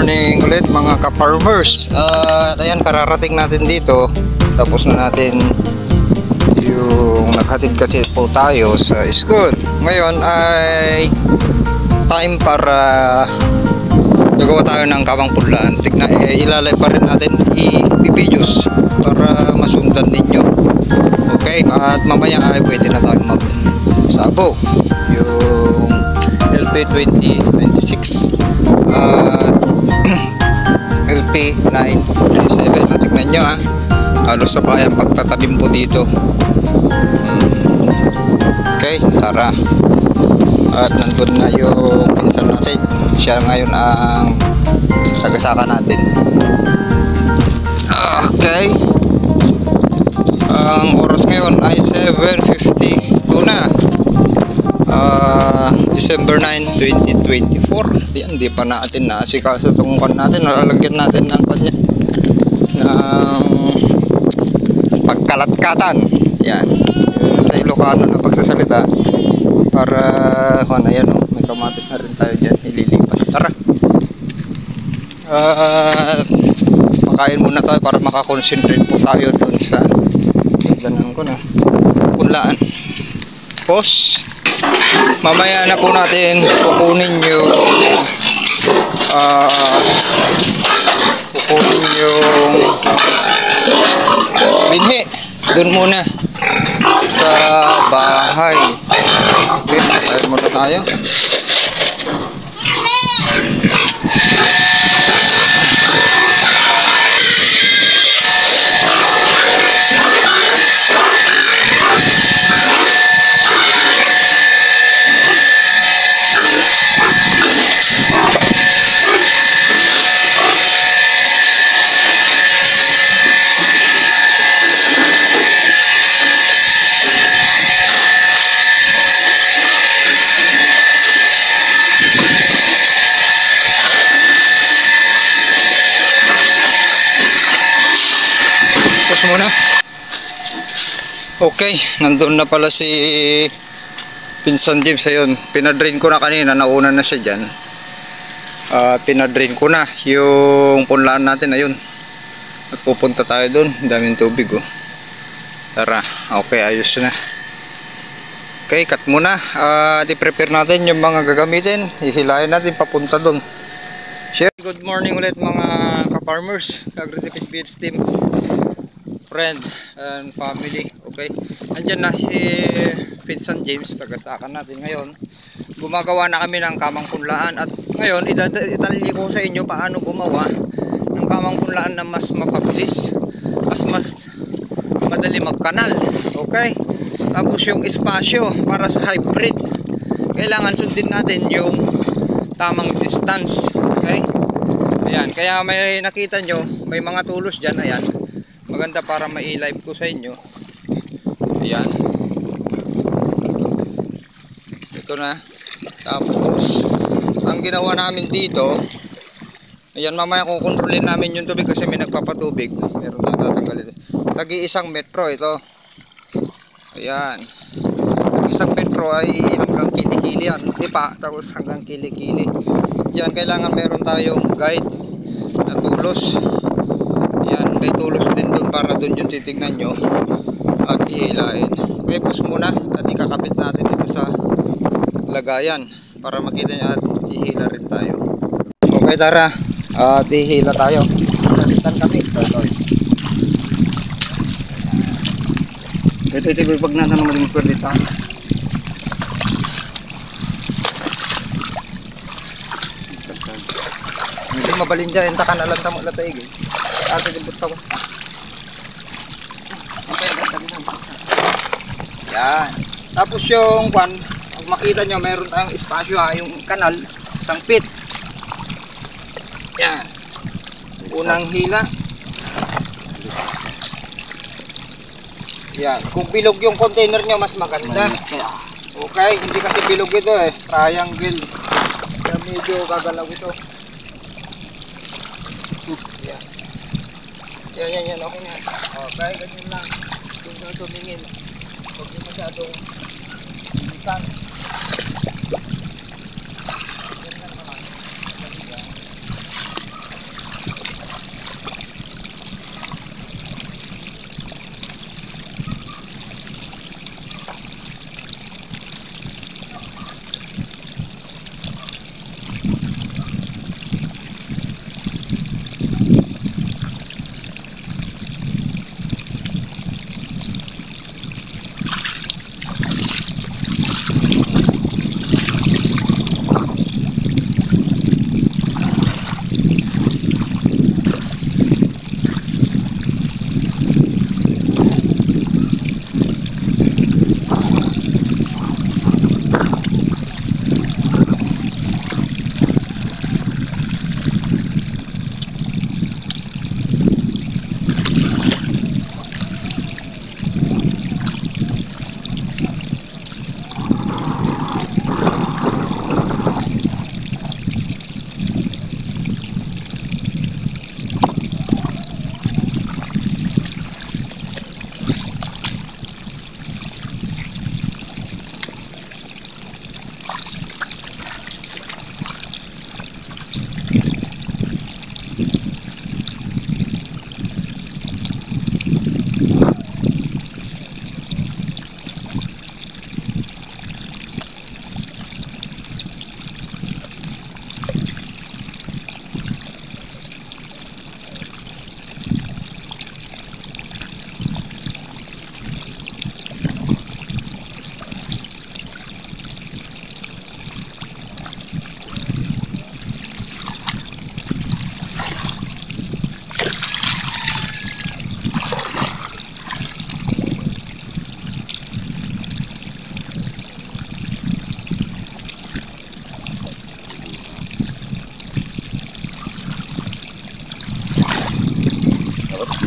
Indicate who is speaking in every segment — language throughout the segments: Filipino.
Speaker 1: morning ulit mga ka-farmers. Ayan, kararating natin dito. Tapos na natin yung naghatid kasi po tayo sa school. Ngayon ay time para gagawa tayo ng kawang punlaan. Ilalay pa rin natin i-videos para masundan ninyo. Okay, at mamaya ay pwede na tayo mag-sabo yung LP 2096 at LP 937. Tignan nyo ha, halos sabay ang pagtatanim po dito. Okay, tara. At nandun na yung pinsan natin. Siya ngayon ang tagasaka natin. Okay, ang oras ngayon ay 7:52 na. December 9, 2024. Yan, di pa natin naasikaso itong kan natin. Nalalagyan natin ng pagkalatkatan. Yan, sa Ilocano na pagsasalita. Para ayan, may kamatis na rin tayo dyan ililipat. Tara, makain muna tayo para makakonsentrate po tayo dun sa ganun ko na punlaan. Tapos mamaya na po natin kukunin yung binhi dun muna sa bahay. Okay, tayo muna tayo. Muna. Okay, nandun na pala si Pinsan James. Ayun, pinadrain ko na kanina, nauna na siya dyan. Pinadrain ko na yung punlaan natin. Ayun, at pupunta tayo dun, daming tubig oh. Tara, okay, ayos na. Okay, cut muna. I-prepare natin yung mga gagamitin, ihilahin natin papunta dun. Good morning ulit mga ka-farmers, Agritipid Feeds Teams, friend and family. Okay, andyan na si Pinsan James, tagasaka natin ngayon. Gumagawa na kami ng kamang punlaan at ngayon itatali ko sa inyo paano gumawa ng kamang punlaan na mas mapabilis, mas madali magkanal. Okay, tapos yung espasyo para sa hybrid, kailangan sundin natin yung tamang distance. Okay, ayan, kaya may nakita nyo may mga tulos dyan. Ayan, maganda para ma-live ko sa inyo. Ayan, ito na. Tapos ang ginawa namin dito, ayan, mamaya kukontrolin namin yung tubig kasi may nagpapatubig. Meron na tatanggalin. Tagi-1 metro ito. Ayan, 1 metro ay hanggang kilikili yan, tipa, tapos hanggang kilikili. Yan, kailangan meron tayong guide na tulos. Yan, may tulos din dun para dun yung titignan nyo at ihilain. Okay, pause muna at ikakabit natin ito sa lagayan para makita nyo at ihila rin tayo. Okay, tara, at ihila tayo. Kabitan kami. Ito pag nasa naman yung pwede tayo. Hindi mabalin dyan, yung takan alam tamo latay eh. Ate dibot ako. Yan. Tapos yung kwan, pag makita nyo mayroon tayong espasyo ha, yung kanal, isang feet. Yan. Unang hila. Yan. Kung bilog yung container nyo mas maganda. Okay, hindi kasi bilog ito eh. Triangle. Kaya medyo gagalaw ito. Yan. Yan. Okay na. Okay, ganyan lang. Kung saan tumingin. Huwag nyo masyadong bilisan.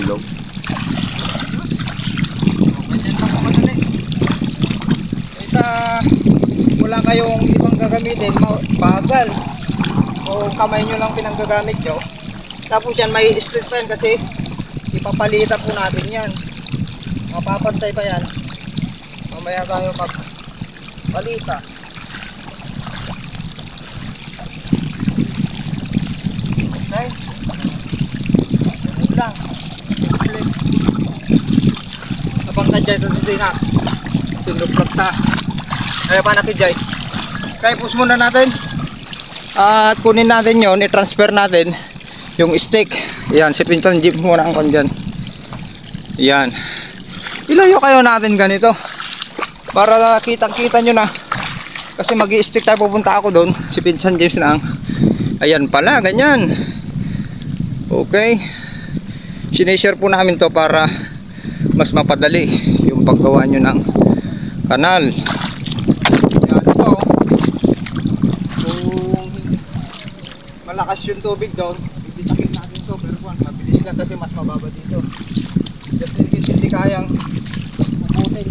Speaker 1: ilog. Ganyan lang po madali. Kaysa wala kayong ibang gagamitin, bagal. O kamay nyo lang pinanggagamit nyo. Tapos yan, may split pa yan kasi ipapalitan po natin yan. Mapapantay pa yan. Mamaya tayo magpalita. Okay? Ganun lang. Abang ka dyan dito na. Sinduplak ta. Ay pa natin dyan. Kaya push muna natin. At kunin natin yon, i-transfer natin yung stick. Yan, si Pinsan jeep muna ang kon dyan. Yan. Ilayo kayo natin ganito. Para kitang-kita nyo na. Kasi mag-i-stick tayo, pupunta ako doon. Si Pinsan James na ang. Ayan pala, ganyan. Okay. Sinishare po namin to para mas mapadali yung paggawa nyo ng kanal. Yan ito. Kung malakas yung tubig doon, bibitakin natin to. Pero mabilis lang kasi mas mababa dito. Just in case hindi kayang puputin.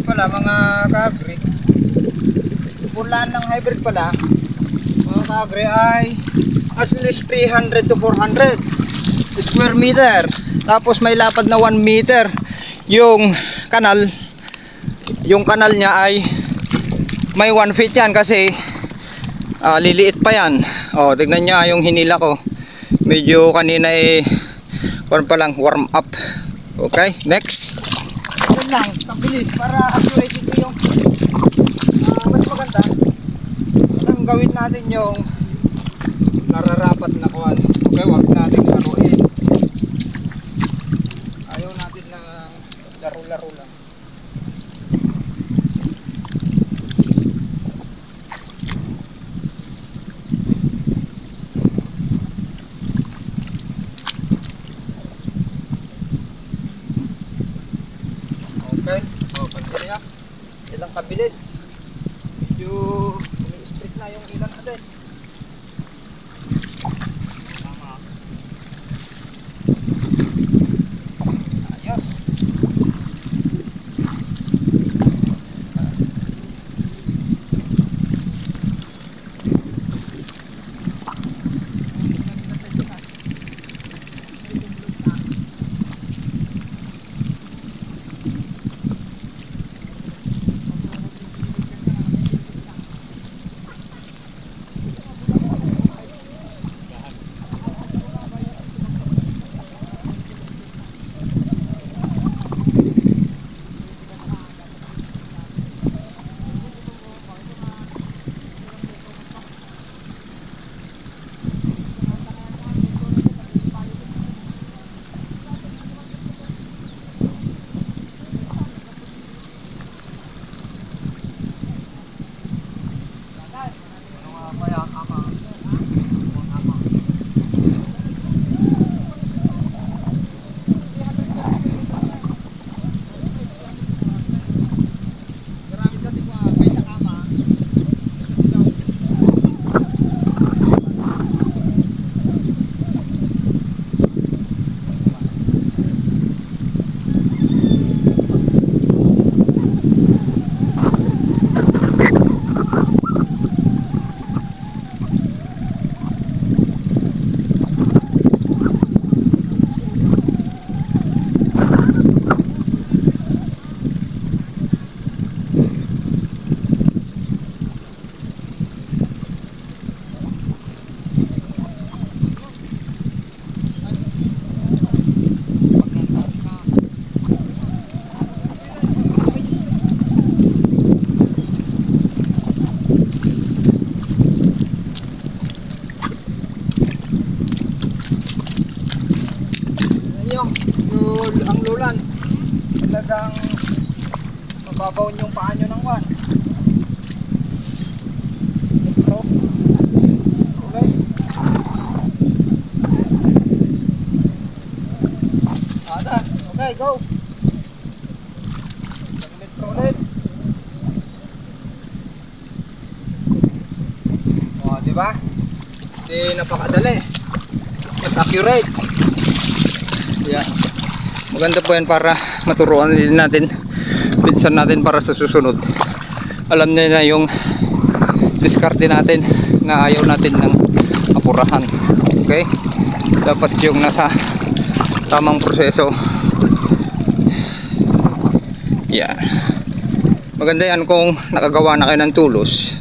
Speaker 1: Pala mga ka-agri, pulaan ng hybrid pala mga ka-agri ay at least 300 to 400 square meter. Tapos may lapad na 1 meter yung kanal. Yung kanal niya ay may 1 feet yan kasi liliit pa yan. O, tignan nyo yung hinila ko. Medyo kanina pa lang warm up. Okay, next. Yan lang, kabilis para accurate ito yung mas maganda. Ang gawin natin yung dapat na kuhan. Okay, wag natin laruin. Ayaw natin na laro-laro lang. Okay, pansin niya. Ilang kabilis. Medyo umi-split na yung ilan natin. Ayos. Ang lulan talagang mababaw yung paa nyo ng wan. Okay. Ada, okay, go. Metro ulit. O, diba? Di napakadali. Mas accurate. Yan. Maganda po yan para maturuan din natin pinsan natin para sa susunod. Alam nila na yung diskarte natin na ayaw natin ng apurahan. Okay? Dapat yung nasa tamang proseso. Yan. Maganda yan kung nakagawa na kayo ng tulos.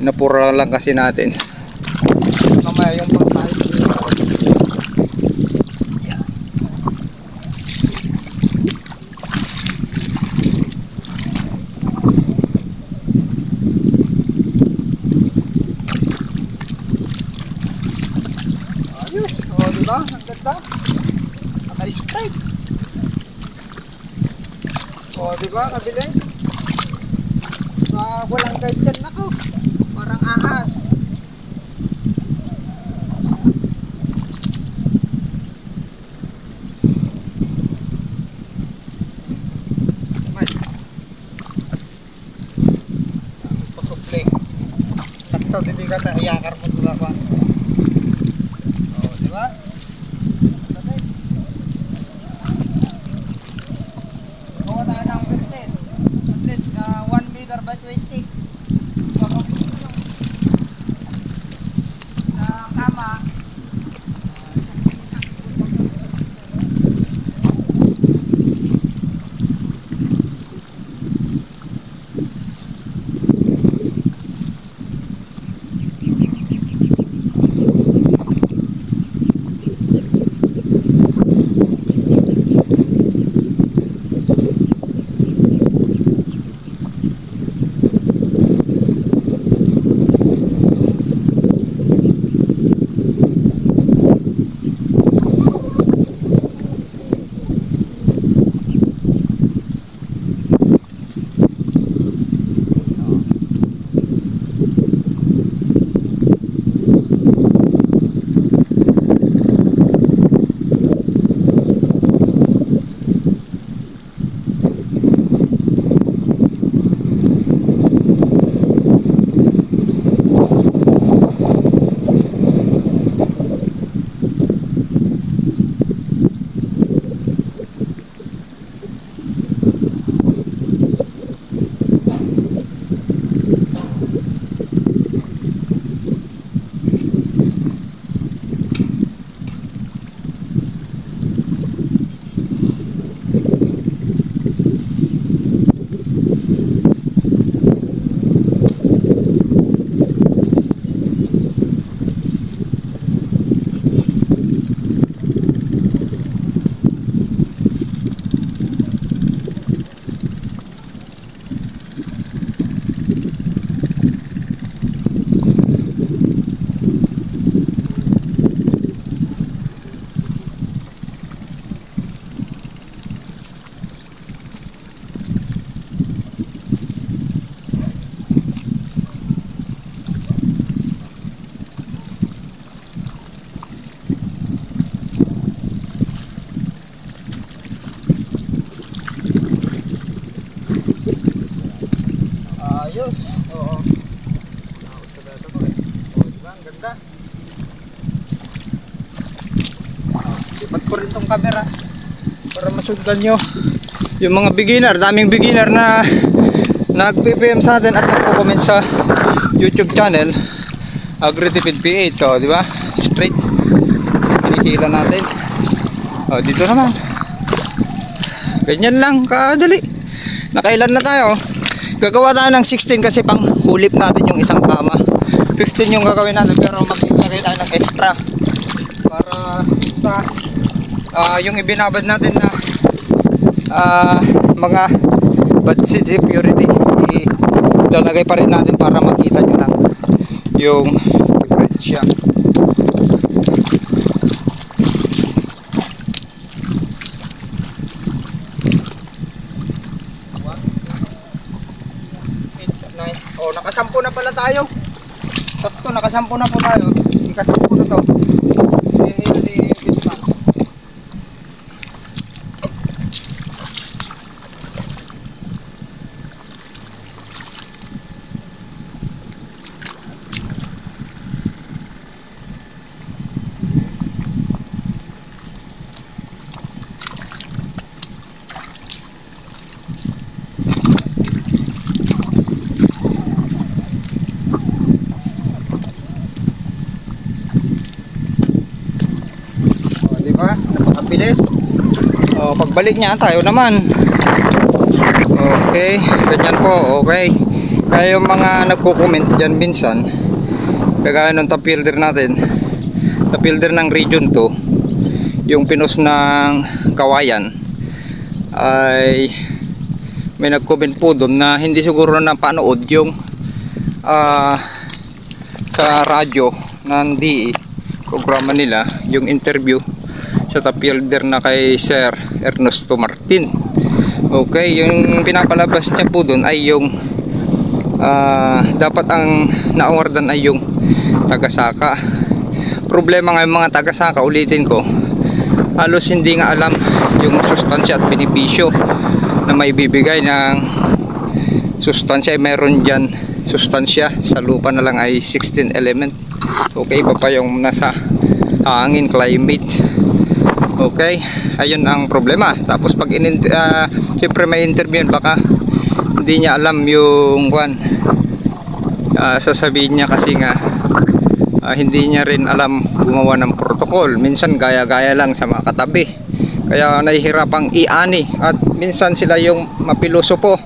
Speaker 1: Inapura lang kasi natin. Mamaya yung pagkain. Diba? Ang ganda. Naka-straight. O, diba? Kabilis. Walang guide dyan. Nako. Parang ahas. Pasupling. Sakto, hindi ka taiyakar mo diba pa. O, diba? ayos. Oo. Oh, diba? Ang ganda. Lipat ko rin tong camera para masundan nyo yung mga beginner. Daming beginner na nag-PPM sa atin at nagko-comment sa YouTube channel AgriTipid PH. So, di ba? Straight. Kinikila natin. Oh, dito naman. Ganyan lang, kadali. Nakailan na tayo. Gagawa tayo ng 16 kasi pang hulip natin yung isang kama. 15 yung gagawin natin pero maglagay tayo ng extra para sa yung ibinabad natin na mga bad seed security, ilalagay pa rin natin para makita nyo lang yung diferensya. Oh, nakasampu na pala tayo. Sakto, nakasampu na po tayo. Ikasampu na to. Napakabilis. Oh, pagbalik niya tayo naman. Okay, ganyan po. Okay. Kaya yung mga nagko-comment diyan minsan, kagaya ng top fielder natin, top fielder ng Region 2, yung pinos ng Kawayan, ay may nag-comment po doon na hindi siguro na panood yung sa radyo ng DE programa nila, yung interview sa top fielder na kay Sir Ernesto Martin. Okay, yung pinapalabas niya po doon ay yung dapat ang na-awardan ay yung taga-saka. Problema nga yung mga taga-saka, ulitin ko, halos hindi nga alam yung sustansya at benepisyo na may bibigay ng sustansya. Meron dyan sustansya sa lupa na lang ay 16 element. Okay, iba pa yung nasa hangin, climate. Okay, ayun ang problema. Tapos pag siyempre may interview yun, baka hindi niya alam yung sasabihin niya kasi nga hindi niya rin alam gumawa ng protocol. Minsan gaya-gaya lang sa mga katabi, kaya nahihirapang i-ani at minsan sila yung mapilosopo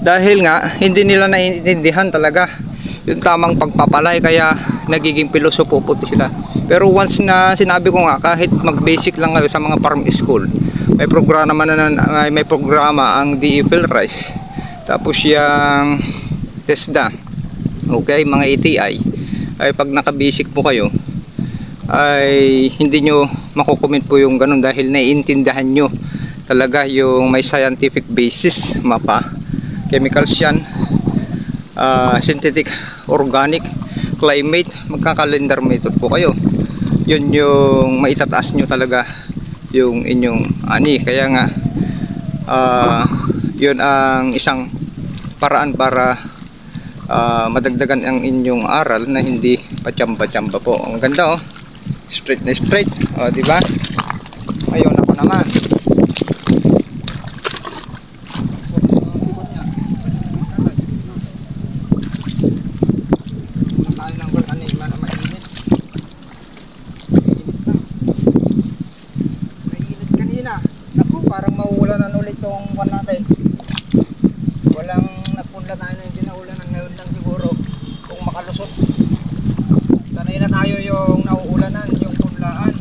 Speaker 1: dahil nga hindi nila naiintindihan talaga yung tamang pagpapalay, kaya nagiging pilosopo puti sila. Pero once na sinabi ko nga, kahit mag-basic lang kayo sa mga farm school, may programa may programa ang DE Philrice, tapos yung TESDA, okay, mga ETI, ay pag naka-basic po kayo ay hindi nyo makukomment po yung ganun dahil naiintindihan nyo talaga yung may scientific basis, mapa, chemicals yan, synthetic, organic, climate, magka-calendar method po kayo. Yun yung maitataas nyo talaga yung inyong ani. Kaya nga yun ang isang paraan para madagdagan ang inyong aral na hindi pachamba-chamba po. Ang ganda, oh, straight na straight, oh, di ba? Ayun ako naman. Parang mauulanan ulit tong buwan natin. Walang nagpunla tayo na hindi naulanan, ngayon lang siguro kung makalusot. Sanay na tayo yung nauulanan, yung punlaan.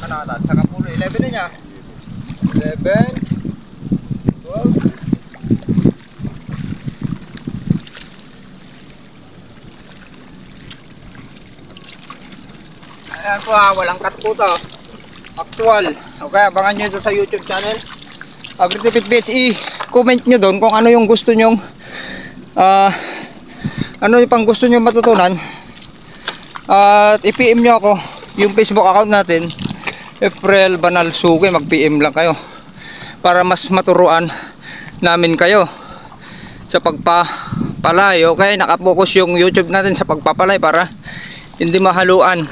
Speaker 1: Ano ata? Sa kapulo, 11 na niya. 11, 12. Ayan po ha, walang cut po to. Actual. Okay, abangan nyo ito sa YouTube channel. Agritipid PSE. Comment nyo doon kung ano yung gusto nyong ano yung pang gusto nyo matutunan. At i-PM nyo ako yung Facebook account natin, April Banal Suki. Mag-PM lang kayo para mas maturuan namin kayo sa pagpapalay. Okay, nakapokus yung YouTube natin sa pagpapalay para hindi mahaluan.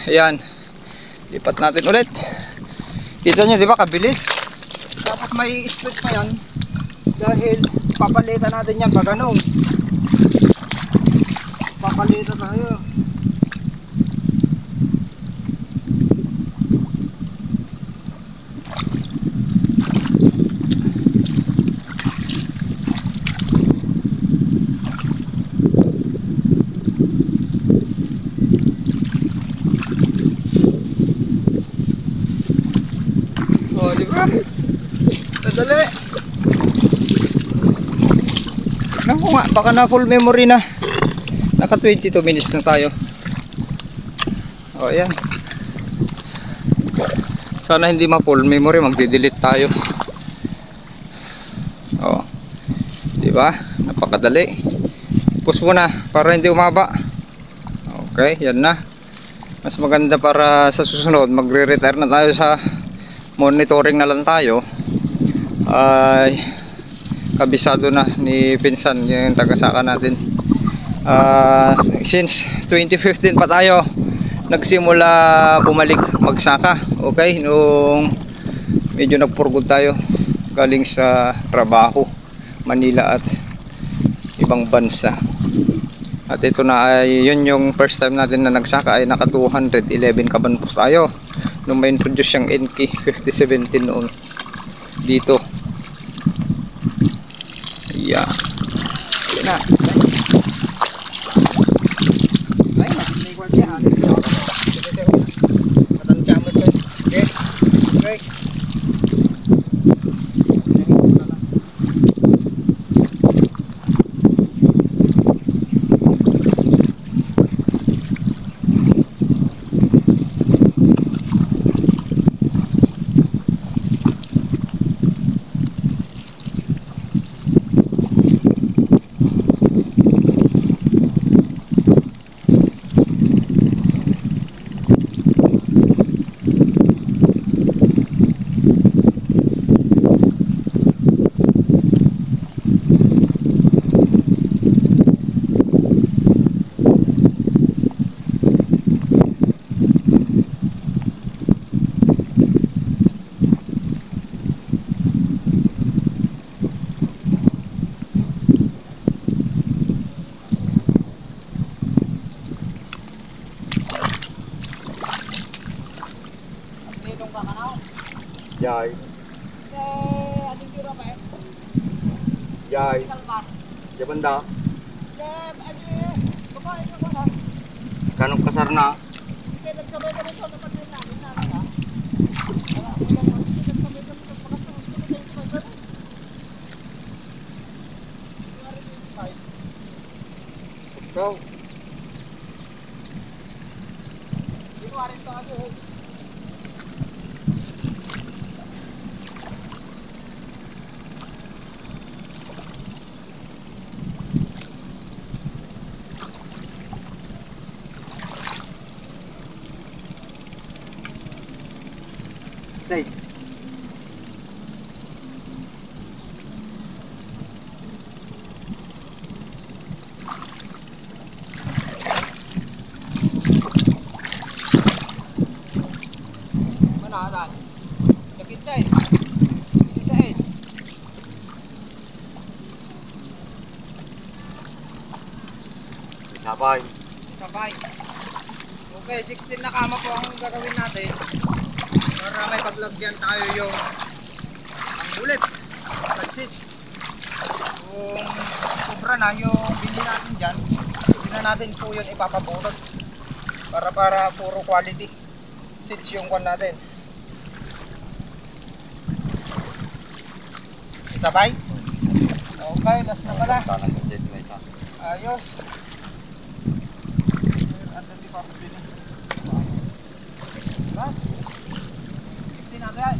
Speaker 1: Ayan, lipat natin ulit. Kita nyo, di ba, kabilis. Tapos may split pa yan dahil papalitan natin yan pag ganun. Papalitan tayo. Oh, di ba? Madali. Naku nga, baka na full memory na. Naka 22 minutes na tayo. O, ayan. Sana hindi ma-full memory, magde-delete tayo. O, di ba? Napakadali. Push mo na para hindi umaba. Okay, yan na. Mas maganda para sa susunod, magre-retire na tayo sa monitoring na lang tayo. Ay kabisado na ni Pinsan yung tagasaka natin. Since 2015 pa tayo nagsimula bumalik magsaka. Okay, nung medyo nagpurgod tayo galing sa trabaho Manila at ibang bansa. At ito na ay yun yung first time natin na nagsaka, ay naka 211 kaban po tayo nung may introduce yung NK 5017 noon dito. Yeah. Ayan na. Ay, may kwartya. Matansya mo ito. Okay. Okay.
Speaker 2: Yay. Ya banda. Kanong kasar na. Let's go. Safe.
Speaker 1: Mana atan? Dekit say. Sisa eh.
Speaker 2: Sabay.
Speaker 1: Sabay. Okay, 16 na kama po ang gagawin natin. Para may paglagyan tayo yung ang bulit. Pansit. Kung sobra na yung bili natin dyan, hindi na natin po yun ipapapulot. Para puro quality seeds yung kwan natin. Sabay? Okay, last na pala. Ayos. Andan di pa po din. Bas. Ipsin natin yan.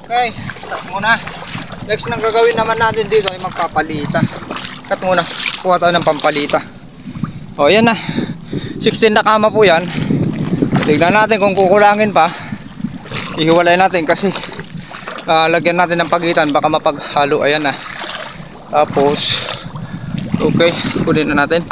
Speaker 1: Okay, cut muna. Next nang gagawin naman natin dito ay magpapalita. Cut muna, kuha tayo ng pampalita. O yan na, 16 na kama po yan. Tignan natin kung kukulangin pa. Ihiwalay natin kasi lagyan natin ng pagitan, baka mapaghalo. Ayan na. Tapos okay, kunin na natin.